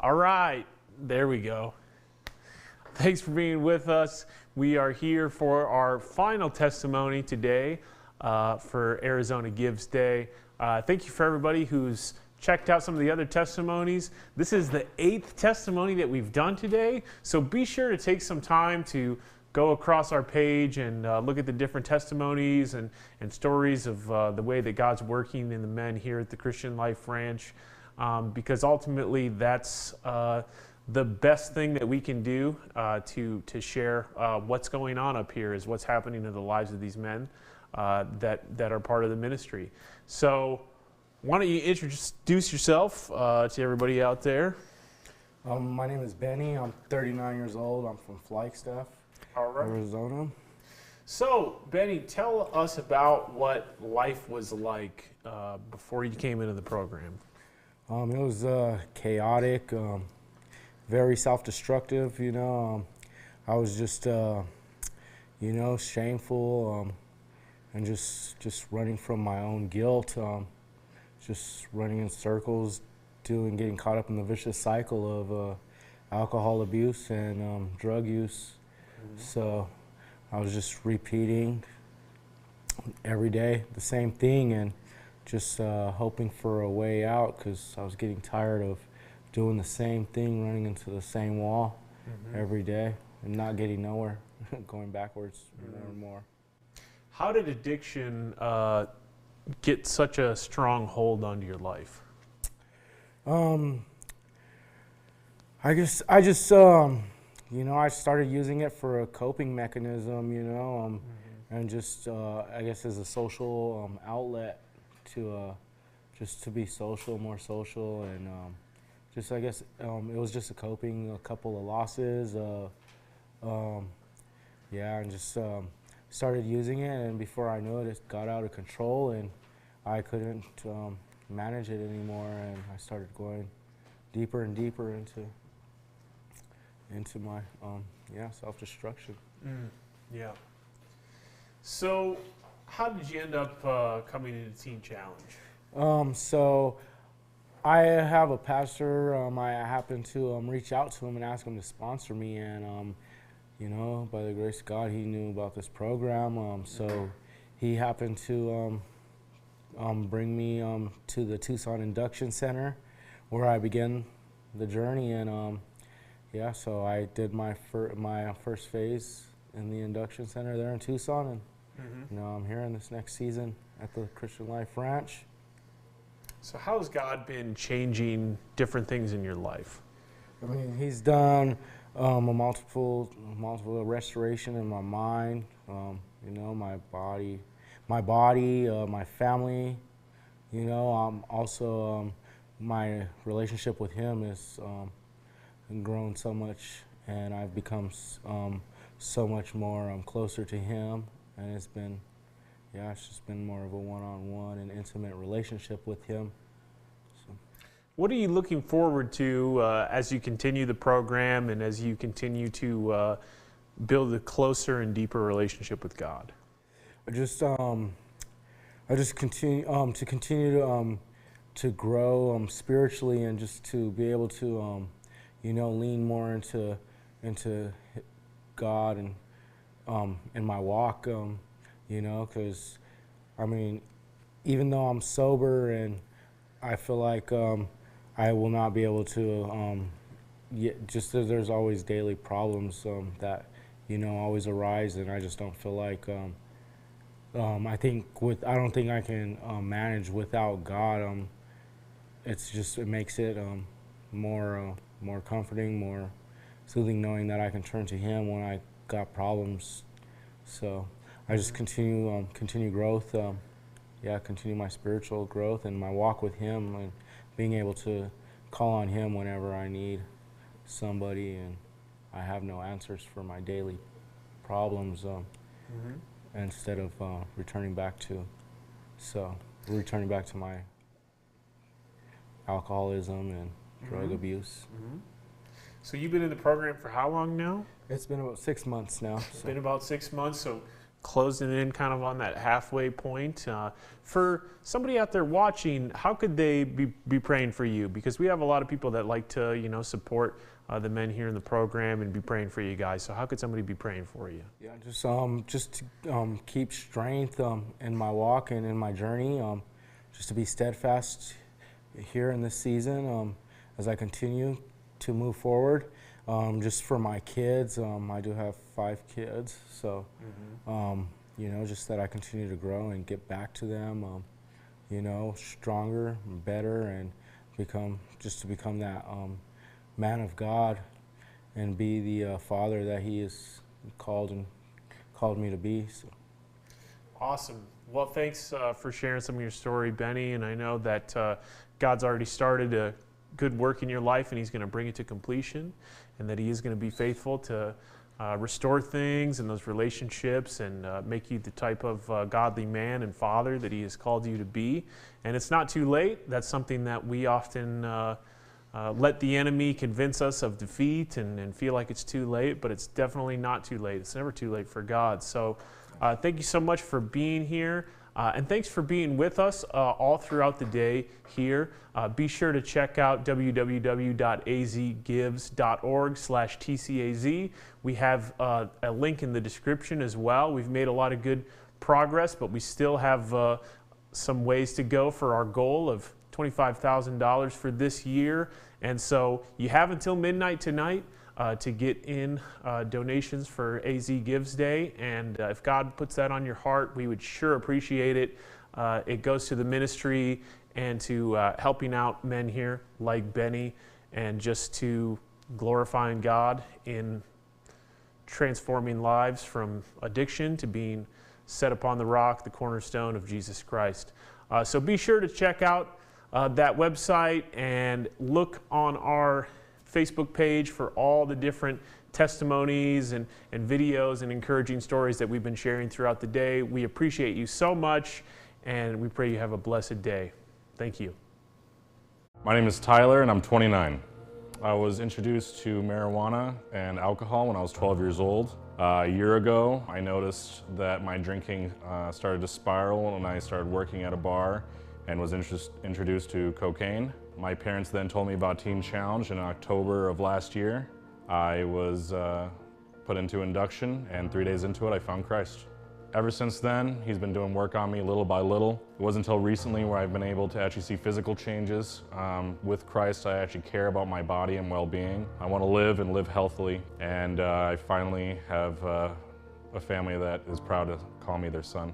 All right, there we go. Thanks for being with us. We are here for our final testimony today for Arizona Gives Day. Thank you for everybody who's checked out some of the other testimonies. This is the 8th testimony that we've done today, so be sure to take some time to go across our page and look at the different testimonies and stories of the way that God's working in the men here at the Christian Life Ranch, because ultimately that's the best thing that we can do to share what's going on up here is what's happening in the lives of these men that are part of the ministry. So why don't you introduce yourself to everybody out there? My name is Bennie. I'm 39 years old. I'm from Flagstaff, Arizona. So, Bennie, tell us about what life was like before you came into the program. It was chaotic, very self-destructive, you know. I was just, you know, shameful and just running from my own guilt, just running in circles, getting caught up in the vicious cycle of alcohol abuse and drug use. Mm-hmm. So I was just repeating every day the same thing and just hoping for a way out, because I was getting tired of doing the same thing, running into the same wall every day and not getting nowhere, going backwards more and more. How did addiction get such a strong hold onto your life? I just you know, I started using it for a coping mechanism, you know, and just I guess as a social outlet to just to be social, more social, and just I guess it was just a couple of losses, yeah, and just started using it, and before I knew it, it got out of control, and I couldn't manage it anymore, and I started going deeper and deeper into my yeah, self-destruction. Yeah. So, how did you end up coming into Teen Challenge? So I have a pastor. I happened to reach out to him and ask him to sponsor me, and you know, by the grace of God, he knew about this program. So he happened to bring me to the Tucson Induction Center, where I began the journey, and yeah, so I did my first phase in the induction center there in Tucson, and you know, I'm here in this next season at the Christian Life Ranch. So how has God been changing different things in your life? I mean, he's done a multiple restoration in my mind, you know, my body, my family, you know, also my relationship with him is grown so much, and I've become so much more closer to him, and it's been, yeah, it's just been more of a one-on-one and intimate relationship with him. So. What are you looking forward to as you continue the program and as you continue to build a closer and deeper relationship with God? I just continue to grow spiritually, and just to be able to you know, lean more into God and in my walk, you know, because I mean, even though I'm sober and I feel like I will not be able to, just there's always daily problems that, you know, always arise, and I just don't feel like I don't think I can manage without God. It makes it more comforting, more soothing, knowing that I can turn to Him when I got problems. So I just continue growth, continue my spiritual growth and my walk with Him, and being able to call on Him whenever I need somebody and I have no answers for my daily problems, instead of returning back to my alcoholism and drug abuse. So you've been in the program for how long now? It's been about 6 months now. It's been about 6 months, so closing in kind of on that halfway point. For somebody out there watching, how could they be praying for you? Because we have a lot of people that like to, you know, support the men here in the program and be praying for you guys. So how could somebody be praying for you? Yeah, just to keep strength in my walk and in my journey, just to be steadfast here in this season as I continue to move forward. Just for my kids, I do have 5 kids, so you know, just that I continue to grow and get back to them, you know, stronger, better, and become that man of God and be the father that He has called me to be. So. Awesome. Well, thanks for sharing some of your story, Benny. And I know that God's already started a good work in your life, and He's going to bring it to completion, and that He is going to be faithful to restore things and those relationships and make you the type of godly man and father that He has called you to be. And it's not too late. That's something that we often let the enemy convince us of defeat and feel like it's too late, but it's definitely not too late. It's never too late for God. So thank you so much for being here. And thanks for being with us all throughout the day here. Be sure to check out www.azgives.org/TCAZ. We have a link in the description as well. We've made a lot of good progress, but we still have some ways to go for our goal of $25,000 for this year. And so you have until midnight tonight to get in donations for AZ Gives Day, and if God puts that on your heart, we would sure appreciate it. It goes to the ministry and to helping out men here like Benny, and just to glorifying God in transforming lives from addiction to being set upon the rock, the cornerstone of Jesus Christ. So be sure to check out that website and look on our Facebook page for all the different testimonies and videos and encouraging stories that we've been sharing throughout the day. We appreciate you so much, and we pray you have a blessed day. Thank you. My name is Tyler, and I'm 29. I was introduced to marijuana and alcohol when I was 12 years old. A year ago, I noticed that my drinking started to spiral, and I started working at a bar and was introduced to cocaine. My parents then told me about Teen Challenge in October of last year. I was put into induction, and 3 days into it, I found Christ. Ever since then, He's been doing work on me little by little. It wasn't until recently where I've been able to actually see physical changes. With Christ, I actually care about my body and well-being. I want to live and live healthily, and I finally have a family that is proud to call me their son.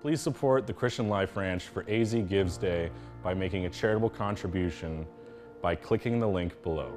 Please support the Christian Life Ranch for AZ Gives Day by making a charitable contribution by clicking the link below.